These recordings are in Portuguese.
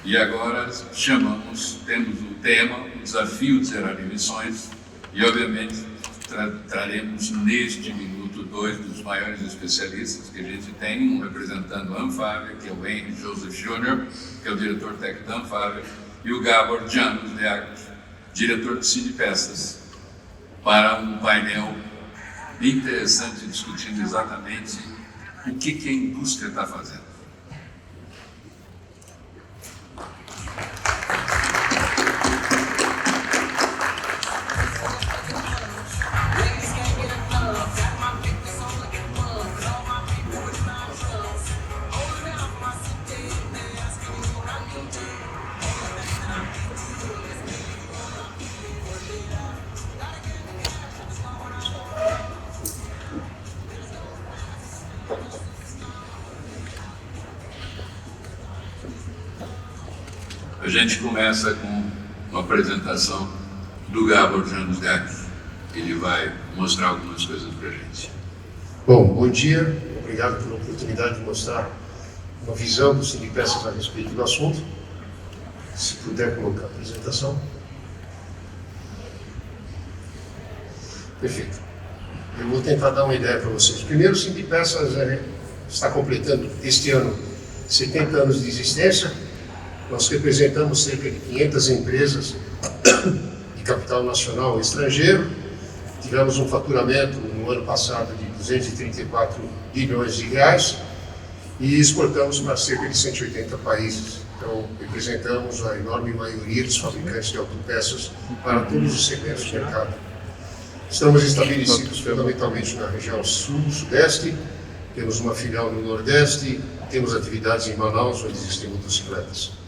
E agora temos o tema, o desafio de zerar emissões, e obviamente traremos neste minuto dois dos maiores especialistas que a gente tem, um representando a Anfávia, que é o Henry Joseph Jr., que é o diretor técnico da Anfávia, e o Gábor János Deák, diretor de Sindipeças, para um painel bem interessante discutindo exatamente o que a indústria está fazendo. A gente começa com uma apresentação do Gábor János Deák. Ele vai mostrar algumas coisas para a gente. Bom dia. Obrigado pela oportunidade de mostrar uma visão do Sindipeças a respeito do assunto. Se puder colocar a apresentação. Perfeito. Eu vou tentar dar uma ideia para vocês. Primeiro, o Sindipeças está completando este ano 70 anos de existência. Nós representamos cerca de 500 empresas de capital nacional e estrangeiro. Tivemos um faturamento no ano passado de 234 bilhões de reais e exportamos para cerca de 180 países. Então, representamos a enorme maioria dos fabricantes de autopeças para todos os segmentos de mercado. Estamos estabelecidos fundamentalmente na região sul-sudeste, temos uma filial no Nordeste, temos atividades em Manaus, onde existem motocicletas.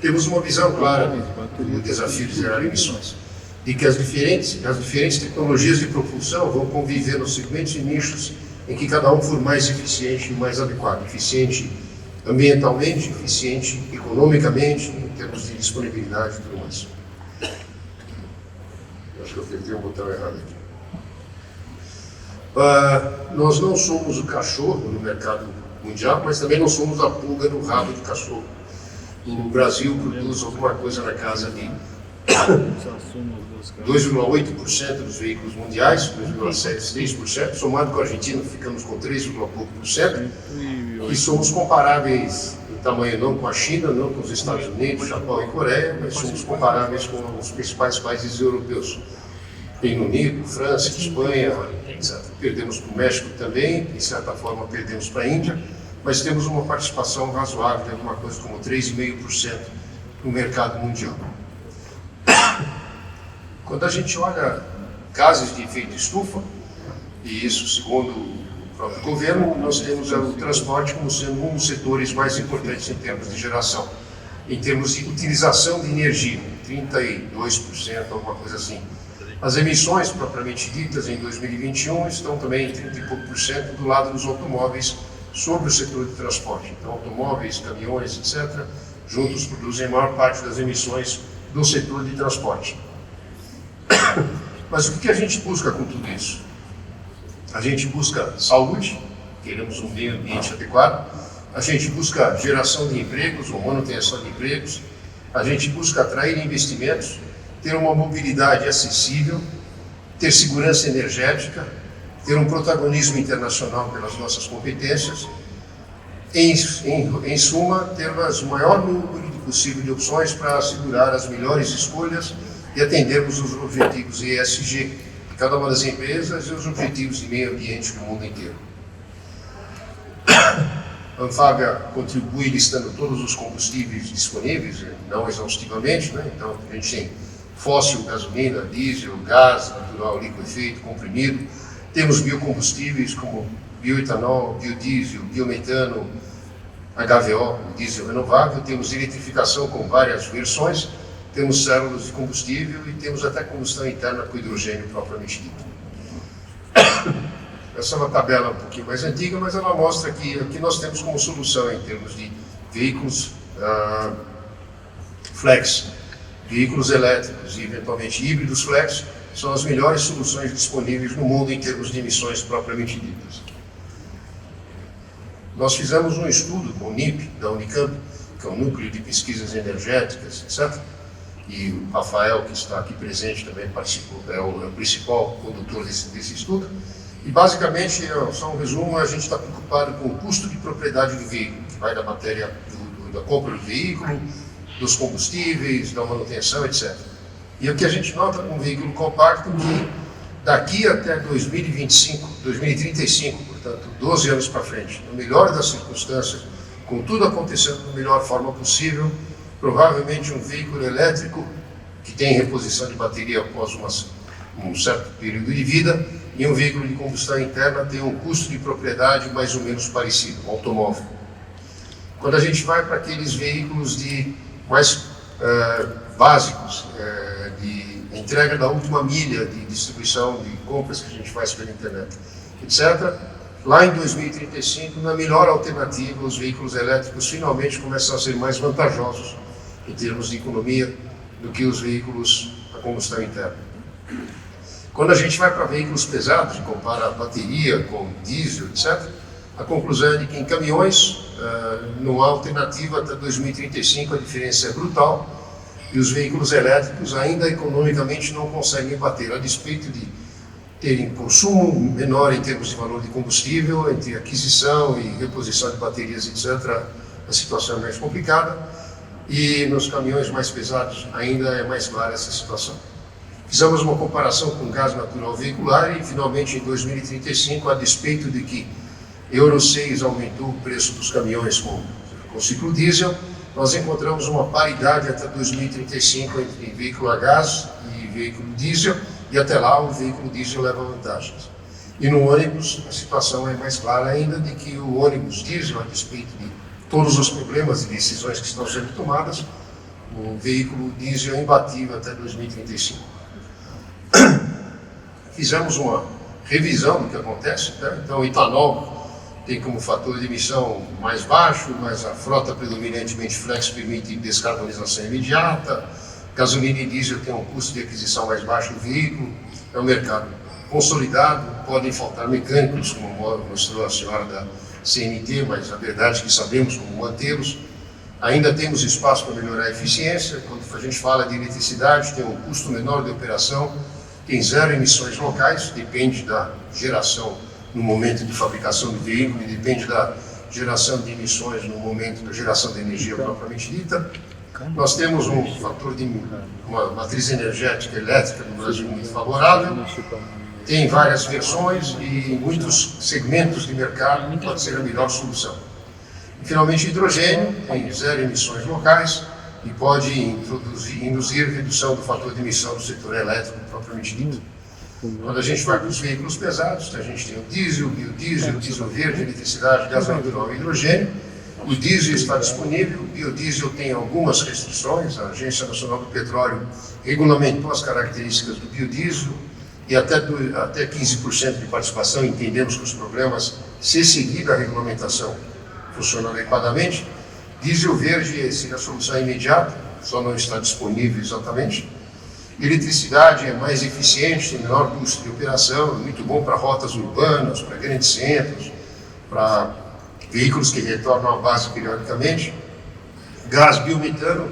Temos uma visão clara do desafio de zerar emissões e que as diferentes tecnologias de propulsão vão conviver nos segmentos e nichos em que cada um for mais eficiente e mais adequado. Eficiente ambientalmente, eficiente economicamente, em termos de disponibilidade e tudo mais. Acho que eu apertei o botão errado aqui. Nós não somos o cachorro no mercado mundial, mas também não somos a pulga no rabo do cachorro. O Brasil produz alguma coisa na casa de 2,8% dos veículos mundiais, 2,6%, somado com a Argentina ficamos com 3,pouco%, e somos comparáveis em tamanho não com a China, não com os Estados Unidos, Japão e Coreia, mas somos comparáveis com os principais países europeus, Reino Unido, França, Espanha, etc. Perdemos para o México também, de certa forma perdemos para a Índia, mas temos uma participação razoável de alguma coisa como 3,5% no mercado mundial. Quando a gente olha gases de efeito estufa, e isso segundo o próprio governo, nós temos o transporte como sendo um dos setores mais importantes em termos de geração, em termos de utilização de energia, 32%, alguma coisa assim. As emissões propriamente ditas em 2021 estão também em 30 e pouco por cento do lado dos automóveis sobre o setor de transporte. Então, automóveis, caminhões, etc., juntos produzem a maior parte das emissões do setor de transporte. Mas o que a gente busca com tudo isso? A gente busca saúde, queremos um meio ambiente adequado, a gente busca geração de empregos ou manutenção de empregos, a gente busca atrair investimentos, ter uma mobilidade acessível, ter segurança energética, ter um protagonismo internacional pelas nossas competências, em suma, ter o maior número possível de opções para assegurar as melhores escolhas e atendermos os objetivos ESG de cada uma das empresas e os objetivos de meio ambiente no mundo inteiro. A Anfávia contribui listando todos os combustíveis disponíveis, não exaustivamente, né? Então a gente tem fóssil, gasolina, diesel, gás natural, liquefeito, comprimido. Temos biocombustíveis como bioetanol, biodiesel, biometano, HVO, diesel renovável. Temos eletrificação com várias versões. Temos células de combustível e temos até combustão interna com hidrogênio propriamente dito. Essa é uma tabela um pouquinho mais antiga, mas ela mostra que o que nós temos como solução em termos de veículos flex, veículos elétricos e eventualmente híbridos flex, são as melhores soluções disponíveis no mundo em termos de emissões propriamente ditas. Nós fizemos um estudo com o NIP, da Unicamp, que é o Núcleo de Pesquisas Energéticas, etc. E o Rafael, que está aqui presente, também participou, é o principal condutor desse estudo. E basicamente, só um resumo, a gente está preocupado com o custo de propriedade do veículo, que vai da matéria da compra do veículo, dos combustíveis, da manutenção, etc. E o que a gente nota com um veículo compacto que daqui até 2025, 2035, portanto, 12 anos para frente, no melhor das circunstâncias, com tudo acontecendo da melhor forma possível, provavelmente um veículo elétrico que tem reposição de bateria após um certo período de vida, e um veículo de combustão interna tem um custo de propriedade mais ou menos parecido, um automóvel. Quando a gente vai para aqueles veículos mais básicos, de entrega da última milha, de distribuição de compras que a gente faz pela internet, etc., lá em 2035, na melhor alternativa, os veículos elétricos finalmente começam a ser mais vantajosos em termos de economia do que os veículos a combustão interna. Quando a gente vai para veículos pesados, compara a bateria com diesel, etc., a conclusão é de que em caminhões não há alternativa até 2035, a diferença é brutal, e os veículos elétricos ainda economicamente não conseguem bater, a despeito de terem consumo menor em termos de valor de combustível, entre aquisição e reposição de baterias, etc., a situação é mais complicada, e nos caminhões mais pesados ainda é mais clara essa situação. Fizemos uma comparação com gás natural veicular e, finalmente, em 2035, a despeito de que Euro 6 aumentou o preço dos caminhões com ciclo diesel, nós encontramos uma paridade até 2035 entre veículo a gás e veículo diesel, e até lá o veículo diesel leva vantagens. E no ônibus a situação é mais clara ainda de que o ônibus diesel, a despeito de todos os problemas e decisões que estão sendo tomadas, o veículo diesel é imbatível até 2035. Fizemos uma revisão do que acontece, né? Então o etanol tem como fator de emissão mais baixo, mas a frota predominantemente flex permite descarbonização imediata, gasolina e diesel tem um custo de aquisição mais baixo do veículo, é um mercado consolidado, podem faltar mecânicos, como mostrou a senhora da CNT, mas a verdade é que sabemos como mantê-los. Ainda temos espaço para melhorar a eficiência, quando a gente fala de eletricidade, tem um custo menor de operação, tem zero emissões locais, depende da geração no momento de fabricação do veículo e depende da geração de emissões no momento da geração de energia propriamente dita. Nós temos um fator de uma matriz energética elétrica no Brasil muito favorável, tem várias versões e muitos segmentos de mercado pode ser a melhor solução. E, finalmente, hidrogênio tem zero emissões locais e pode induzir redução do fator de emissão do setor elétrico propriamente dito. Quando a gente vai para os veículos pesados, a gente tem o diesel, biodiesel, diesel verde, eletricidade, gás natural e hidrogênio. O diesel está disponível, o biodiesel tem algumas restrições, a Agência Nacional do Petróleo regulamentou as características do biodiesel e até 15% de participação, entendemos que os problemas, se seguir a regulamentação, funcionam adequadamente. Diesel verde seria a solução imediata, só não está disponível exatamente. Eletricidade é mais eficiente, tem menor custo de operação, é muito bom para rotas urbanas, para grandes centros, para veículos que retornam à base periodicamente. Gás biometano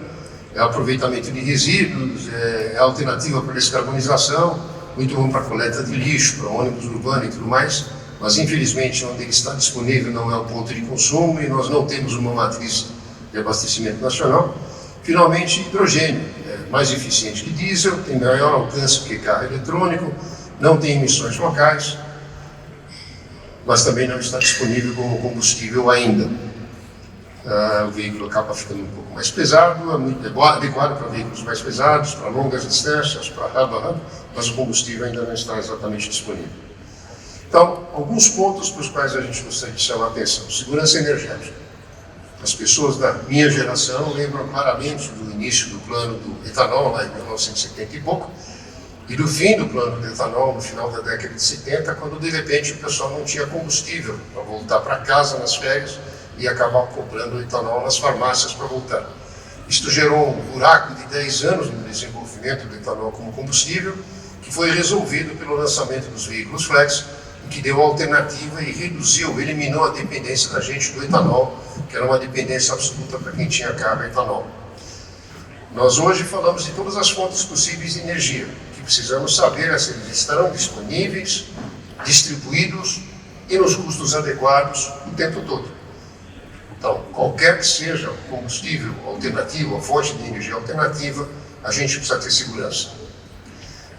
é aproveitamento de resíduos, é alternativa para descarbonização, muito bom para coleta de lixo, para ônibus urbano e tudo mais, mas infelizmente onde ele está disponível não é o ponto de consumo e nós não temos uma matriz de abastecimento nacional. Finalmente, hidrogênio, é mais eficiente que diesel, tem maior alcance que carro eletrônico, não tem emissões locais, mas também não está disponível como combustível ainda. O veículo acaba ficando um pouco mais pesado, é muito adequado para veículos mais pesados, para longas distâncias, para hub, mas o combustível ainda não está exatamente disponível. Então, alguns pontos para os quais a gente gostaria de chamar a atenção. Segurança energética. As pessoas da minha geração lembram claramente do início do plano do etanol, lá em 1970 e pouco, e do fim do plano do etanol, no final da década de 70, quando de repente o pessoal não tinha combustível para voltar para casa nas férias e acabar comprando etanol nas farmácias para voltar. Isto gerou um buraco de 10 anos no desenvolvimento do etanol como combustível, que foi resolvido pelo lançamento dos veículos flex, que deu alternativa e eliminou a dependência da gente do etanol, que era uma dependência absoluta para quem tinha carro a etanol. Nós hoje falamos de todas as fontes possíveis de energia, que precisamos saber se eles estarão disponíveis, distribuídos e nos custos adequados o tempo todo. Então, qualquer que seja o combustível alternativo, a fonte de energia alternativa, a gente precisa ter segurança.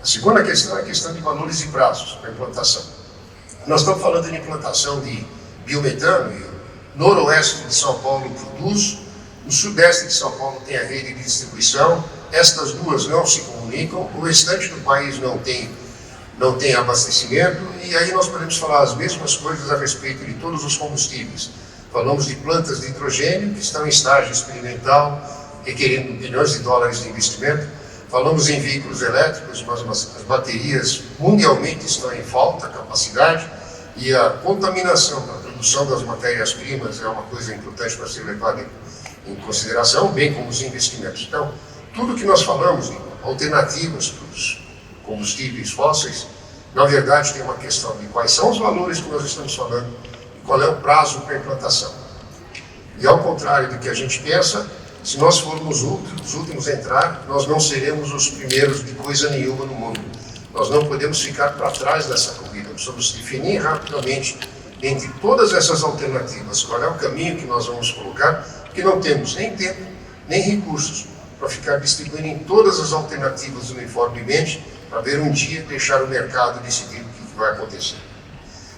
A segunda questão é a questão de valores e prazos para a implantação. Nós estamos falando de implantação de biometano, e o noroeste de São Paulo produz, o sudeste de São Paulo tem a rede de distribuição, estas duas não se comunicam, o restante do país não tem abastecimento, e aí nós podemos falar as mesmas coisas a respeito de todos os combustíveis. Falamos de plantas de hidrogênio que estão em estágio experimental, requerendo bilhões de dólares de investimento. Falamos em veículos elétricos, mas as baterias mundialmente estão em falta, capacidade, e a contaminação da produção das matérias-primas é uma coisa importante para ser levada em consideração, bem como os investimentos. Então, tudo que nós falamos de alternativas para os combustíveis fósseis, na verdade tem uma questão de quais são os valores que nós estamos falando e qual é o prazo para a implantação. E ao contrário do que a gente pensa, se nós formos os últimos a entrar, nós não seremos os primeiros de coisa nenhuma no mundo. Nós não podemos ficar para trás dessa corrida, precisamos definir rapidamente entre todas essas alternativas qual é o caminho que nós vamos colocar, porque não temos nem tempo, nem recursos para ficar distribuindo em todas as alternativas uniformemente, para ver um dia deixar o mercado decidir o que vai acontecer.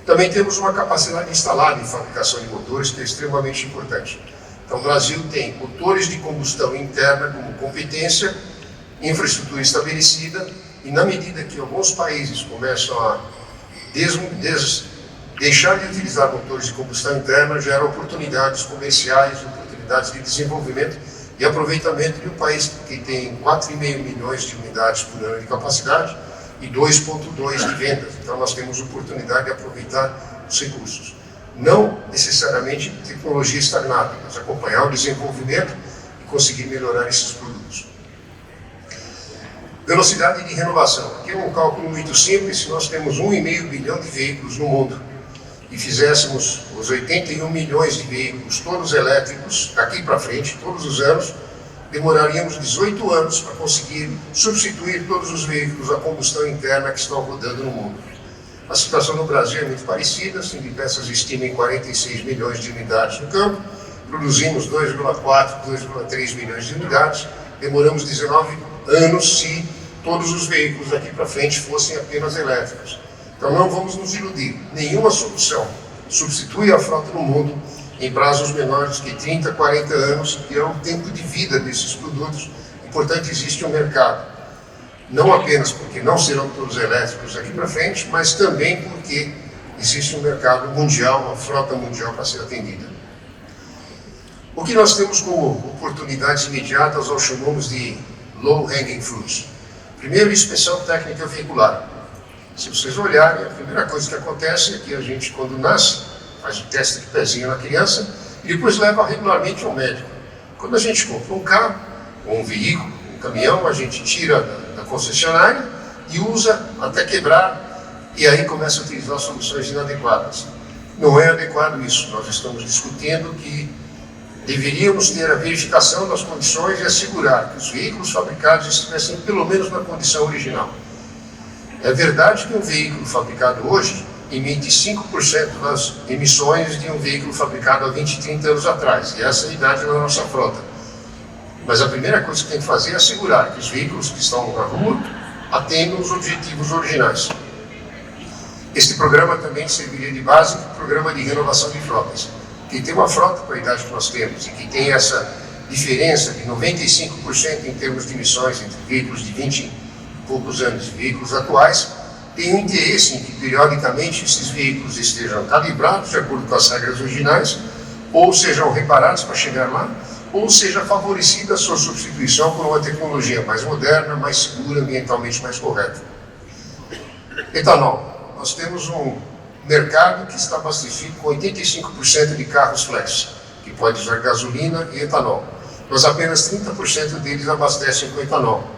Também temos uma capacidade instalada em fabricação de motores que é extremamente importante. Então, o Brasil tem motores de combustão interna como competência, infraestrutura estabelecida, e na medida que alguns países começam a deixar de utilizar motores de combustão interna, gera oportunidades comerciais, oportunidades de desenvolvimento e aproveitamento de um país que tem 4,5 milhões de unidades por ano de capacidade e 2,2 de vendas. Então, nós temos oportunidade de aproveitar os recursos. Não necessariamente tecnologia estagnada, mas acompanhar o desenvolvimento e conseguir melhorar esses produtos. Velocidade de renovação. Aqui é um cálculo muito simples. Se nós temos 1,5 bilhão de veículos no mundo e fizéssemos os 81 milhões de veículos, todos elétricos, daqui para frente, todos os anos, demoraríamos 18 anos para conseguir substituir todos os veículos a combustão interna que estão rodando no mundo. A situação no Brasil é muito parecida, a Sindipeças estima em 46 milhões de unidades no campo, produzimos 2,4, 2,3 milhões de unidades, demoramos 19 anos se todos os veículos daqui para frente fossem apenas elétricos. Então não vamos nos iludir, nenhuma solução substitui a frota no mundo em prazos menores que 30, 40 anos, que é o tempo de vida desses produtos. Portanto, existe um mercado. Não apenas porque não serão todos elétricos daqui para frente, mas também porque existe um mercado mundial, uma frota mundial para ser atendida. O que nós temos como oportunidades imediatas, nós chamamos de low-hanging fruits. Primeiro, inspeção técnica veicular. Se vocês olharem, a primeira coisa que acontece é que a gente, quando nasce, faz o teste de pezinho na criança e depois leva regularmente ao médico. Quando a gente compra um carro, ou um veículo, um caminhão, a gente tira da concessionária e usa até quebrar e aí começa a utilizar soluções inadequadas. Não é adequado isso. Nós estamos discutindo que deveríamos ter a verificação das condições e assegurar que os veículos fabricados estivessem pelo menos na condição original. É verdade que um veículo fabricado hoje emite 5% das emissões de um veículo fabricado há 20, 30 anos atrás, e essa é a idade da nossa frota. Mas a primeira coisa que tem que fazer é assegurar que os veículos que estão na rua atendam os objetivos originais. Este programa também serviria de base para o programa de renovação de frotas. Quem tem uma frota para a idade que nós temos e que tem essa diferença de 95% em termos de emissões entre veículos de 20 e poucos anos e veículos atuais, tem um interesse em que periodicamente esses veículos estejam calibrados de acordo com as regras originais, ou sejam reparados para chegar lá, ou seja favorecida a sua substituição por uma tecnologia mais moderna, mais segura, ambientalmente mais correta. Etanol. Nós temos um mercado que está abastecido com 85% de carros flex, que pode usar gasolina e etanol. Mas apenas 30% deles abastecem com etanol.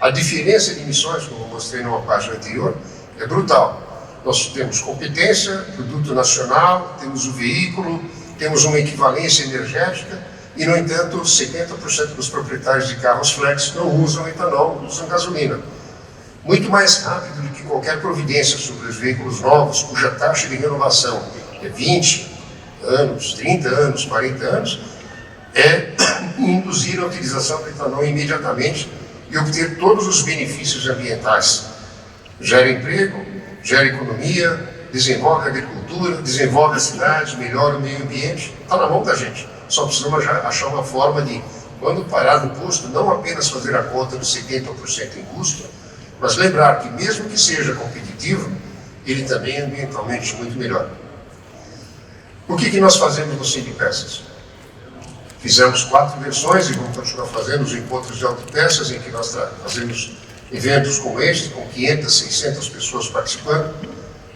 A diferença de emissões, como eu mostrei numa página anterior, é brutal. Nós temos competência, produto nacional, temos o veículo, temos uma equivalência energética e, no entanto, 70% dos proprietários de carros flex não usam etanol, usam gasolina. Muito mais rápido do que qualquer providência sobre os veículos novos, cuja taxa de renovação é 20 anos, 30 anos, 40 anos, é induzir a utilização do etanol imediatamente e obter todos os benefícios ambientais. Gera emprego, gera economia, desenvolve a agricultura, desenvolve as cidades, melhora o meio ambiente. Está na mão da gente. Só precisamos achar uma forma de, quando parar no posto, não apenas fazer a conta dos 70% em custo, mas lembrar que, mesmo que seja competitivo, ele também é ambientalmente muito melhor. O que nós fazemos no Sindipeças? Fizemos 4 versões e vamos continuar fazendo os encontros de autopeças, em que nós fazemos eventos como este, com 500, 600 pessoas participando,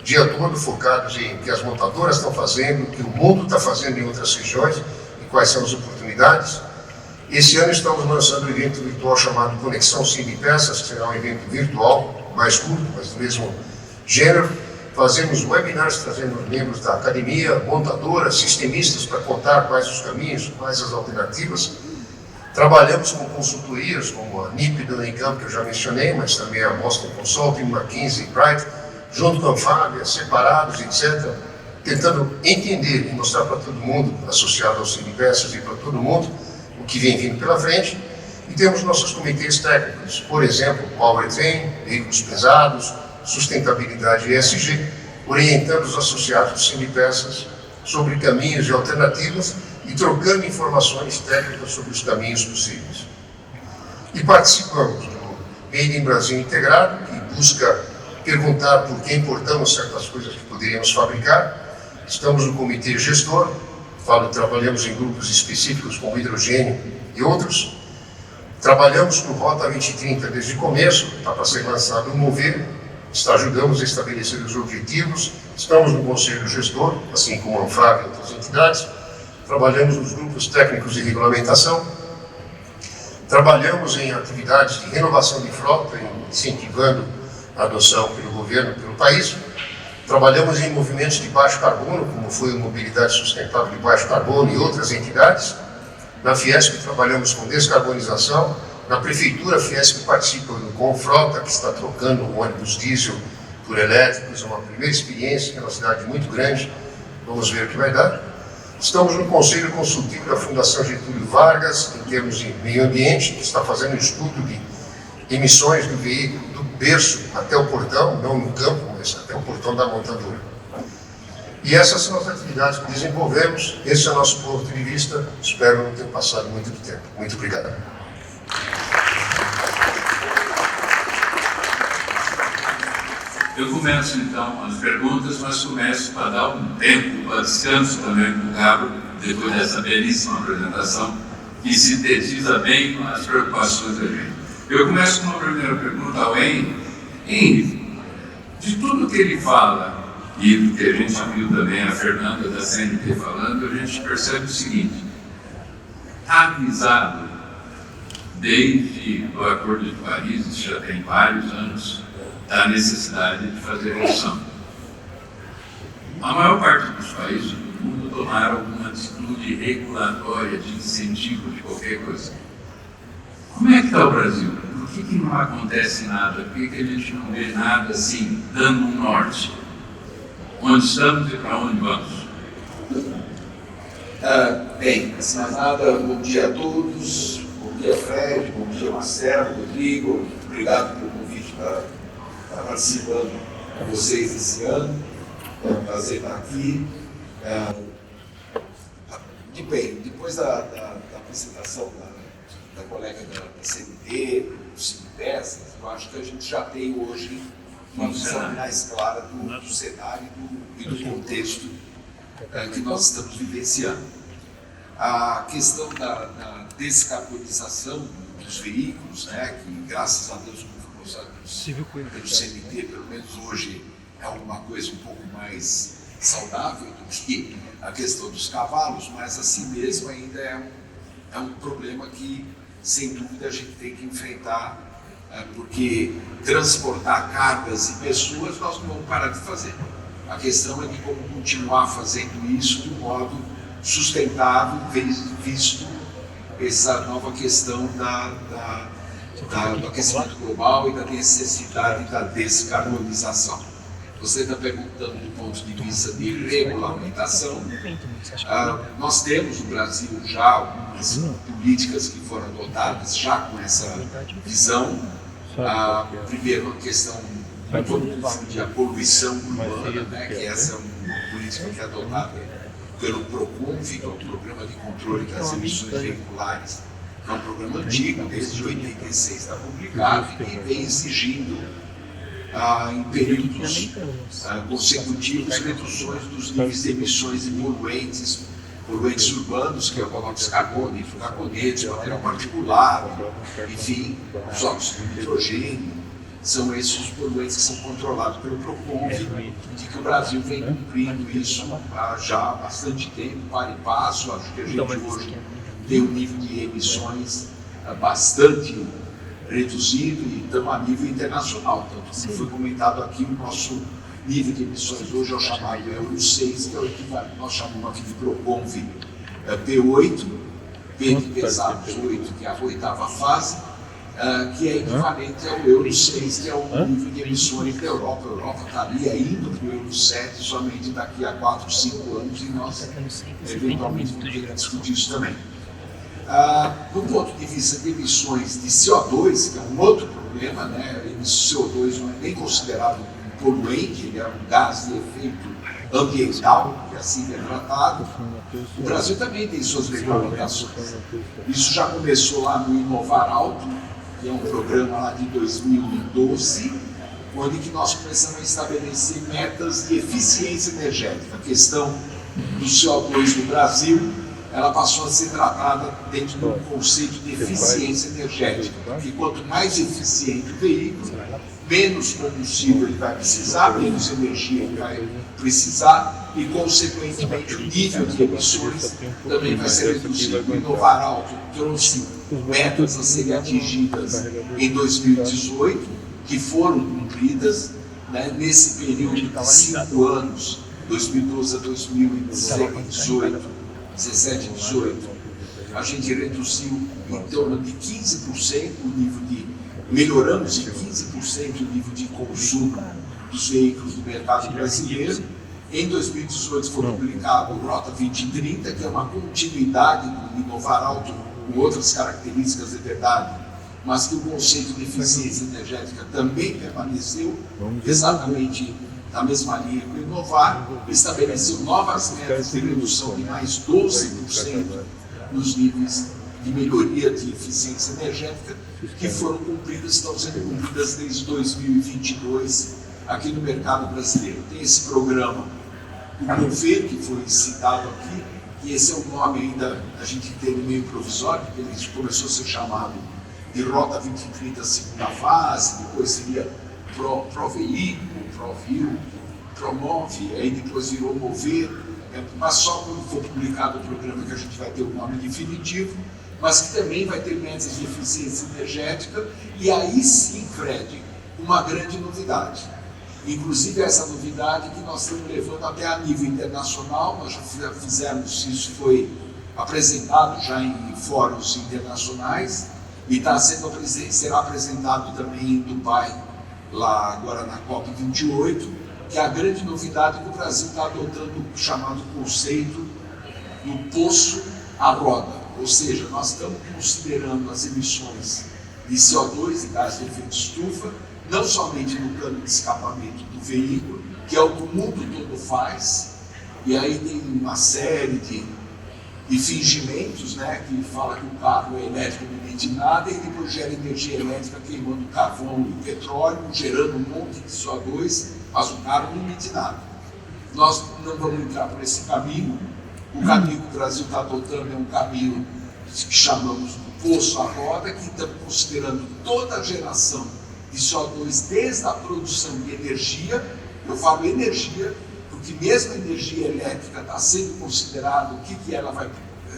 dia todo focados em que as montadoras estão fazendo, o que o mundo está fazendo em outras regiões e quais são as oportunidades. Esse ano estamos lançando um evento virtual chamado Conexão Sindipeças, que será um evento virtual, mais curto, mas do mesmo gênero. Fazemos webinars trazendo membros da academia, montadoras, sistemistas para contar quais os caminhos, quais as alternativas. Trabalhamos com consultorias como a NIP do Unicamp, que eu já mencionei, mas também a Boston Consulting, McKinsey, Bright, junto com a Anfávia, separados, etc., tentando entender e mostrar para todo mundo, associado aos Sindipeças e para todo mundo, o que vem vindo pela frente. E temos nossos comitês técnicos, por exemplo, Powertrain, veículos pesados, sustentabilidade ESG, orientando os associados dos Sindipeças sobre caminhos e alternativas e trocando informações técnicas sobre os caminhos possíveis. E participamos do Made in Brasil Integrado, que busca perguntar por que importamos certas coisas que poderíamos fabricar. Estamos no comitê gestor, trabalhamos em grupos específicos como hidrogênio e outros. Trabalhamos com Rota 2030 desde o começo, está para ser lançado o Mover, ajudamos a estabelecer os objetivos, estamos no Conselho Gestor, assim como a Anfávia e outras entidades, trabalhamos nos grupos técnicos de regulamentação, trabalhamos em atividades de renovação de frota, incentivando a adoção pelo governo, pelo país, trabalhamos em movimentos de baixo carbono, como foi a Mobilidade Sustentável de Baixo Carbono e outras entidades. Na Fiesp trabalhamos com descarbonização. Na Prefeitura, a Fiesp participa do Confrota, que está trocando o ônibus diesel por elétricos. É uma primeira experiência, que é uma cidade muito grande. Vamos ver o que vai dar. Estamos no Conselho Consultivo da Fundação Getúlio Vargas, em termos de meio ambiente, que está fazendo um estudo de emissões do veículo do berço até o portão, não no campo, mas até o portão da montadora. E essas são as atividades que desenvolvemos. Esse é o nosso ponto de vista. Espero não ter passado muito do tempo. Muito obrigado. Eu começo então as perguntas, mas começo para dar um tempo, para descanso também para o Cabo, depois dessa belíssima apresentação, que sintetiza bem as preocupações da gente. Eu começo com uma primeira pergunta ao Henry. De tudo que ele fala, e do que a gente viu também a Fernanda da CNT falando, a gente percebe o seguinte: está avisado desde o Acordo de Paris, isso já tem vários anos, da necessidade de fazer eleição. A maior parte dos países do mundo tomaram alguma atitude regulatória de incentivo de qualquer coisa. Como é que está o Brasil? Por que não acontece nada? Por que a gente não vê nada assim, dando um norte? Onde estamos e para onde vamos? Bem, antes de mais nada, bom dia a todos, bom dia Fred, bom dia Marcelo, Rodrigo, obrigado pelo convite para estar participando com vocês esse ano, é um prazer estar aqui. Bem, depois da apresentação da colega da CNT, do Sindipeças, eu acho que a gente já tem hoje uma visão mais clara do cenário e do contexto que nós estamos vivenciando. A questão da descarbonização dos veículos, né, que graças a Deus, como foi mostrado pelo CNT, pelo menos hoje é alguma coisa um pouco mais saudável do que a questão dos cavalos, mas assim mesmo ainda é um problema que, sem dúvida, a gente tem que enfrentar, porque transportar cargas e pessoas nós não vamos parar de fazer. A questão é de como continuar fazendo isso de um modo sustentável, visto essa nova questão do aquecimento global e da necessidade da descarbonização. Você está perguntando do ponto de vista de regulamentação. Nós temos no Brasil já algumas políticas que foram adotadas já com essa visão. Primeiro, a questão da poluição urbana, né, que essa é uma política que é adotada pelo PROCONV, que é o Programa de Controle das Emissões Veiculares. É um programa antigo, desde 86 está publicado e vem exigindo em períodos consecutivos reduções dos níveis de emissões de poluentes urbanos, que é o monóxido de carbono, carbonetos, material particular, enfim, os óxidos de nitrogênio. São esses os poluentes que são controlados pelo PROCONV, de que o Brasil vem cumprindo isso já há bastante tempo, para e passo. Acho que a gente hoje tem um nível de emissões bastante reduzido e estamos a nível internacional. Tanto que foi comentado aqui, o nosso nível de emissões hoje é o chamado Euro 6, que é o equivalente, nós chamamos aqui de PROCONV P8, P de pesados 8, que é a oitava fase, que é equivalente ao Euro 6, que é o nível de emissões da Europa. A Europa estaria indo para o Euro 7 somente daqui a 4, 5 anos, e nós eventualmente vamos ter que discutir isso também. Do ponto de vista de emissões de CO2, que é um outro problema, né? O CO2 não é nem considerado um poluente, ele é um gás de efeito ambiental, que assim é tratado. O Brasil também tem suas regulamentações. Isso já começou lá no Inovar Alto, que é um programa lá de 2012, onde que nós começamos a estabelecer metas de eficiência energética. A questão do CO2 no Brasil, ela passou a ser tratada dentro do conceito de eficiência energética, porque quanto mais eficiente o veículo, menos combustível ele vai precisar, menos energia ele vai precisar e, consequentemente, o nível de emissões também vai ser reduzido. O Inovar Alto trouxe metas a serem atingidas em 2018, que foram cumpridas, né, nesse período de 5 anos, 2012 a 2018. 17 e 18, a gente reduziu em torno de 15% o nível de, melhoramos em 15% o nível de consumo dos veículos do mercado brasileiro. Em 2018 foi publicado o Rota 2030, que é uma continuidade do Inovar Alto com outras características de verdade, mas que o conceito de eficiência energética também permaneceu exatamente na mesma linha que o Inovar, estabeleceu novas metas de redução de mais 12% nos níveis de melhoria de eficiência energética, que foram cumpridas, estão sendo cumpridas desde 2022 aqui no mercado brasileiro. Tem esse programa, o Mover, que foi citado aqui, e esse é um nome ainda, a gente tem meio provisório, porque ele começou a ser chamado de Rota 2030 segunda fase, depois seria Pro-Veículo, Provil, Promove, aí depois virou Mover, mas só quando for publicado o programa que a gente vai ter o nome definitivo, mas que também vai ter metas de eficiência energética, e aí sim, Fred, uma grande novidade. Inclusive essa novidade que nós estamos levando até a nível internacional, nós já fizemos, isso foi apresentado já em fóruns internacionais, e será apresentado também em Dubai, lá agora na COP28, que é a grande novidade que o Brasil está adotando o chamado conceito do poço à roda. Ou seja, nós estamos considerando as emissões de CO2 e gás de efeito estufa, não somente no cano de escapamento do veículo, que é o que o mundo todo faz, e aí tem uma série de fingimentos, né, que fala que o carro é elétrico não emite nada e depois gera energia elétrica queimando carvão e petróleo, gerando um monte de CO2, mas o carro não emite nada. Nós não vamos entrar por esse caminho. O caminho que o Brasil está adotando é um caminho que chamamos de poço à roda, que estamos considerando toda a geração de CO2 desde a produção de energia. Eu falo energia, porque mesmo a energia elétrica está sendo considerado o que ela vai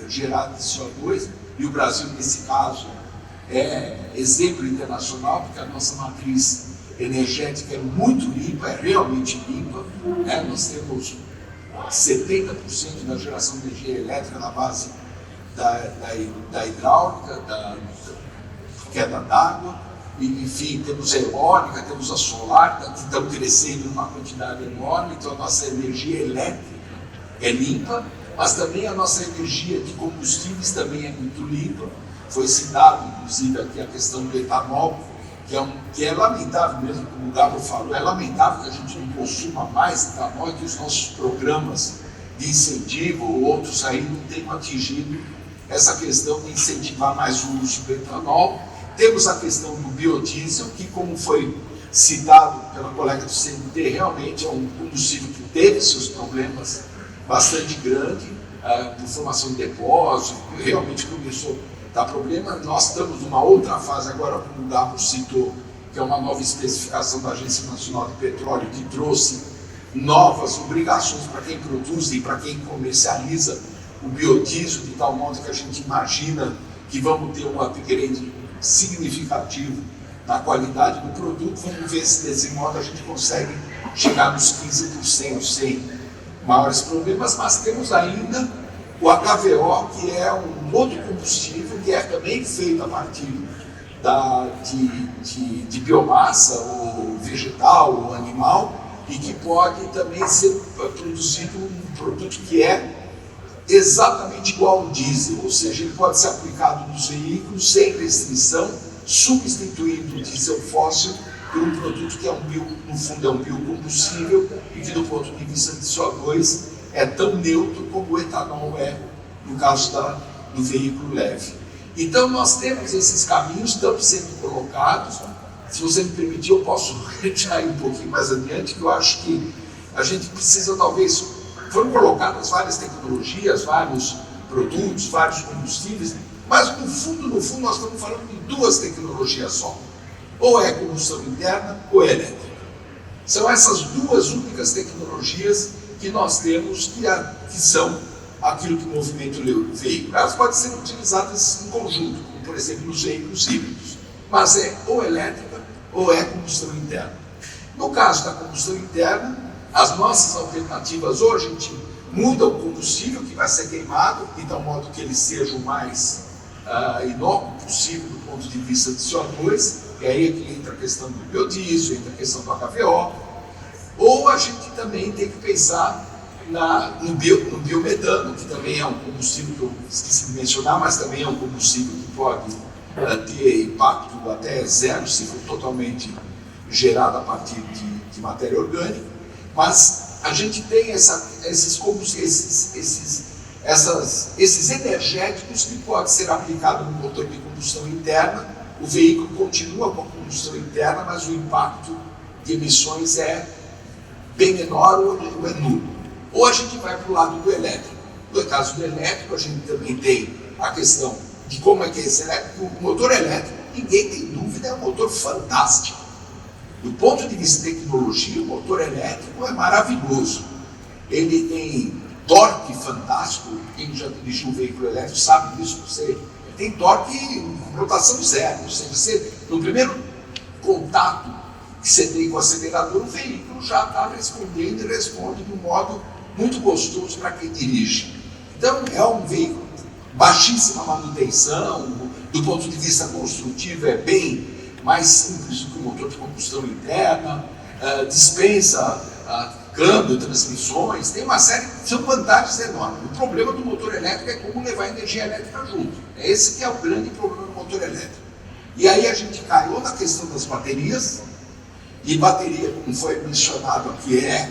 gerar de CO2, e o Brasil, nesse caso, é exemplo internacional, porque a nossa matriz energética é muito limpa, é realmente limpa, né? Nós temos 70% da geração de energia elétrica na base da hidráulica, da queda d'água, enfim, temos a eólica, temos a solar, que estão crescendo numa quantidade enorme, então a nossa energia elétrica é limpa, mas também a nossa energia de combustíveis também é muito limpa. Foi citado, inclusive, aqui a questão do etanol, que é lamentável mesmo, como o Gabo falou, é lamentável que a gente não consuma mais etanol e que os nossos programas de incentivo ou outros aí não tenham atingido essa questão de incentivar mais o uso do etanol. Temos a questão do biodiesel, que, como foi citado pela colega do CNT, realmente é um combustível que teve seus problemas bastante grandes, por formação de depósito, realmente começou a dar problema. Nós estamos numa outra fase agora, como o Gabo citou, que é uma nova especificação da Agência Nacional de Petróleo, que trouxe novas obrigações para quem produz e para quem comercializa o biodiesel, de tal modo que a gente imagina que vamos ter um upgrade significativo na qualidade do produto. Vamos ver se desse modo a gente consegue chegar nos 15% sem maiores problemas, mas temos ainda o HVO, que é um outro combustível que é também feito a partir de biomassa, ou vegetal, ou animal, e que pode também ser produzido um produto que é exatamente igual ao diesel, ou seja, ele pode ser aplicado nos veículos sem restrição, substituindo o diesel fóssil por um produto que no fundo é um biocombustível e que, do ponto de vista de CO2, é tão neutro como o etanol é no caso do veículo leve. Então, nós temos esses caminhos, estão sendo colocados. Se você me permitir, eu posso retirar um pouquinho mais adiante, que eu acho que a gente precisa, talvez, foram colocadas várias tecnologias, vários produtos, vários combustíveis, mas no fundo, nós estamos falando de duas tecnologias só. Ou é combustão interna ou é elétrica. São essas duas únicas tecnologias que nós temos que são aquilo que movimenta o veículo. Elas podem ser utilizadas em conjunto, como por exemplo nos veículos híbridos, mas é ou elétrica ou é combustão interna. No caso da combustão interna, as nossas alternativas hoje, a gente muda o combustível que vai ser queimado, de tal modo que ele seja o mais inócuo possível do ponto de vista de CO2, e aí é que entra a questão do biodiesel, entra a questão do HVO, ou a gente também tem que pensar no biometano, que também é um combustível que eu esqueci de mencionar, mas também é um combustível que pode ter impacto até zero, se for totalmente gerado a partir de matéria orgânica. Mas a gente tem esses energéticos que podem ser aplicados no motor de combustão interna. O veículo continua com a combustão interna, mas o impacto de emissões é bem menor ou é nulo. Ou a gente vai para o lado do elétrico. No caso do elétrico, a gente também tem a questão de como é que é esse elétrico. O motor elétrico, ninguém tem dúvida, é um motor fantástico. Do ponto de vista de tecnologia, o motor elétrico é maravilhoso. Ele tem torque fantástico. Quem já dirigiu um veículo elétrico sabe disso. Ele tem torque em rotação zero. Ou seja, no primeiro contato que você tem com o acelerador, o veículo já está respondendo e responde de um modo muito gostoso para quem dirige. Então, é um veículo baixíssima manutenção, do ponto de vista construtivo é bem mais simples do que o motor de combustão interna, dispensa câmbio, transmissões, tem uma série, são vantagens enormes. O problema do motor elétrico é como levar energia elétrica junto. É esse que é o grande problema do motor elétrico. E aí a gente caiu na questão das baterias, e bateria, como foi mencionado aqui, é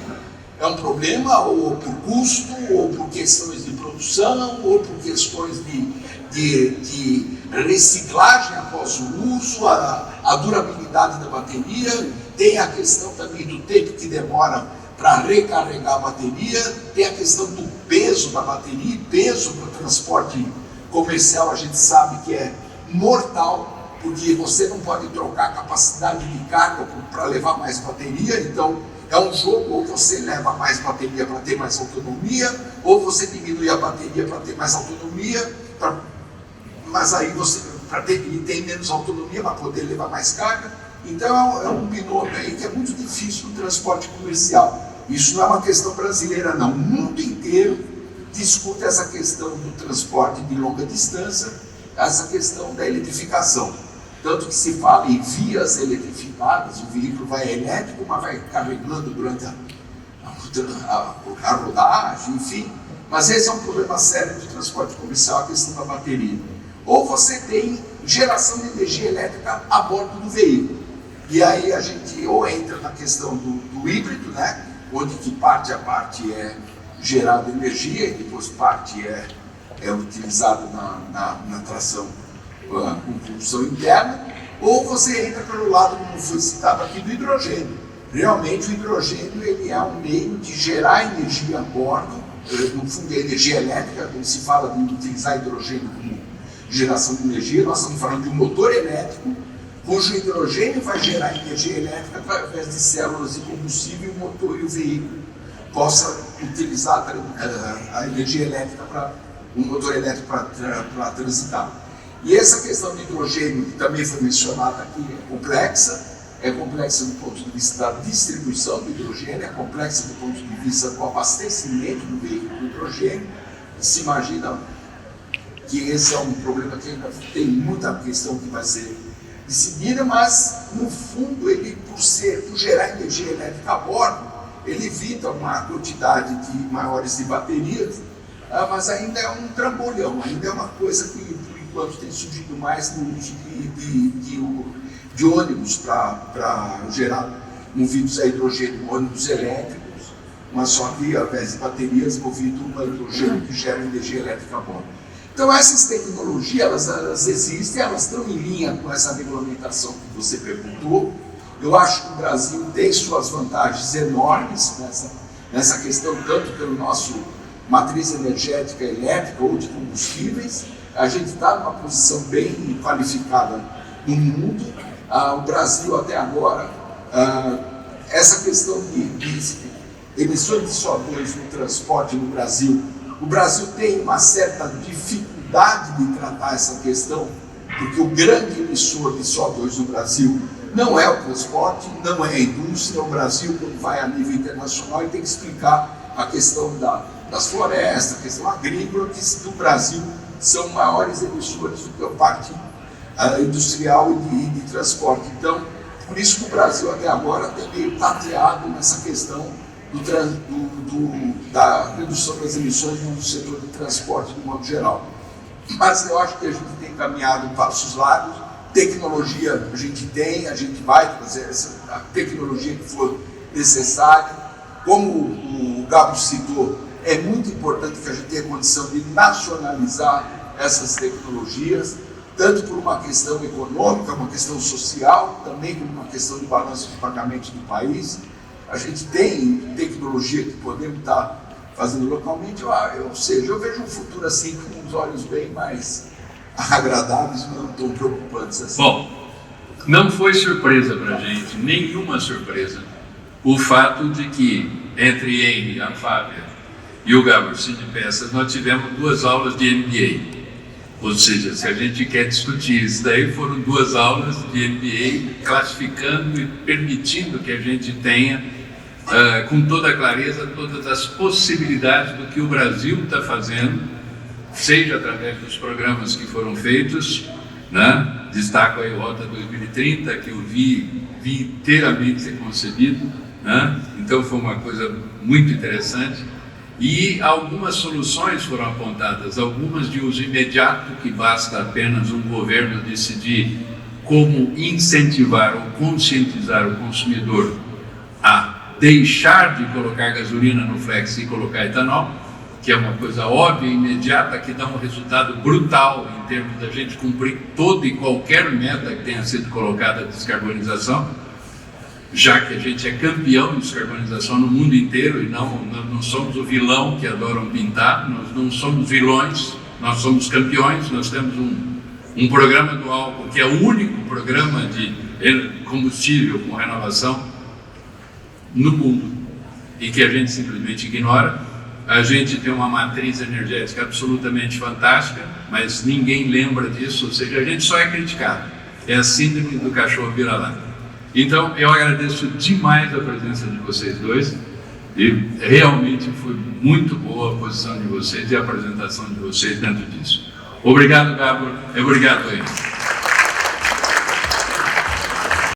um problema ou por custo, ou por questões de produção, ou por questões de reciclagem após o uso, a durabilidade da bateria, tem a questão também do tempo que demora para recarregar a bateria, tem a questão do peso da bateria, peso para o transporte comercial a gente sabe que é mortal, porque você não pode trocar a capacidade de carga para levar mais bateria, então é um jogo, ou você leva mais bateria para ter mais autonomia, ou você diminui a bateria para ter mais autonomia, mas aí você tem menos autonomia para poder levar mais carga. Então é um binômio aí que é muito difícil no transporte comercial. Isso não é uma questão brasileira, não. O mundo inteiro discute essa questão do transporte de longa distância, essa questão da eletrificação. Tanto que se fala em vias eletrificadas, o veículo vai elétrico, mas vai carregando durante a rodagem, enfim. Mas esse é um problema sério do transporte comercial, a questão da bateria. Ou você tem geração de energia elétrica a bordo do veículo. E aí a gente ou entra na questão do híbrido, né? Onde que parte a parte é gerada energia e depois parte é utilizada na tração com combustão interna, ou você entra pelo lado, como foi citado aqui, do hidrogênio. Realmente o hidrogênio ele é um meio de gerar energia a bordo, no fundo é energia elétrica. Quando se fala de utilizar hidrogênio como geração de energia, nós estamos falando de um motor elétrico, cujo hidrogênio vai gerar energia elétrica através de células de combustível e o motor e o veículo possa utilizar a energia elétrica para um motor elétrico para transitar. E essa questão do hidrogênio, que também foi mencionada aqui, é complexa do ponto de vista da distribuição do hidrogênio, é complexa do ponto de vista do abastecimento do veículo do hidrogênio. Se imagina que esse é um problema que ainda tem muita questão que vai ser decidida, mas no fundo ele, por gerar energia elétrica a bordo, ele evita uma quantidade maiores de baterias, mas ainda é um trambolhão, ainda é uma coisa que por enquanto tem surgido mais no uso de ônibus para gerar movidos a hidrogênio, ônibus elétricos, mas só que ao invés de baterias movido a hidrogênio que gera energia elétrica a bordo. Então essas tecnologias, elas existem, elas estão em linha com essa regulamentação que você perguntou. Eu acho que o Brasil tem suas vantagens enormes nessa questão, tanto pelo nosso matriz energética elétrica ou de combustíveis. A gente está numa posição bem qualificada no mundo. O Brasil até agora, essa questão de emissões de CO2 no transporte no Brasil, o Brasil tem uma certa dificuldade de tratar essa questão, porque o grande emissor de CO2 no Brasil não é o transporte, não é a indústria. O Brasil, quando vai a nível internacional, ele tem que explicar a questão das florestas, a questão agrícola, que do Brasil são maiores emissores do que a parte industrial e de transporte. Então, por isso que o Brasil até agora tem meio tateado nessa questão da redução das emissões no setor de transporte de modo geral. Mas eu acho que a gente tem caminhado passos largos. Tecnologia a gente vai trazer a tecnologia que for necessária. Como o Gabo citou, é muito importante que a gente tenha condição de nacionalizar essas tecnologias, tanto por uma questão econômica, uma questão social, também por uma questão de balanço de pagamento do país. A gente tem tecnologia que podemos estar fazendo localmente, ou seja, eu vejo um futuro assim com uns olhos bem mais agradáveis, não tão preocupantes assim. Bom, não foi surpresa para a gente, nenhuma surpresa, o fato de que entre ele, a Fábia e o Gabo de Peças, nós tivemos 2 aulas de MBA. Ou seja, se a gente quer discutir isso daí, foram 2 aulas de MBA classificando e permitindo que a gente tenha com toda clareza todas as possibilidades do que o Brasil está fazendo, seja através dos programas que foram feitos, né? Destaco aí o Rota 2030, que eu vi inteiramente ser concebido, né? Então foi uma coisa muito interessante. E algumas soluções foram apontadas, algumas de uso imediato, que basta apenas um governo decidir como incentivar ou conscientizar o consumidor a deixar de colocar gasolina no flex e colocar etanol, que é uma coisa óbvia e imediata, que dá um resultado brutal em termos da gente cumprir toda e qualquer meta que tenha sido colocada de descarbonização, já que a gente é campeão de descarbonização no mundo inteiro e não somos o vilão que adoram pintar, nós não somos vilões, nós somos campeões. Nós temos um programa do álcool que é o único programa de combustível com renovação no mundo e que a gente simplesmente ignora. A gente tem uma matriz energética absolutamente fantástica, mas ninguém lembra disso, ou seja, a gente só é criticado. É a síndrome do cachorro vira-lata. Então, eu agradeço demais a presença de vocês dois. E realmente foi muito boa a posição de vocês e a apresentação de vocês dentro disso. Obrigado, Gábor, e obrigado a eles.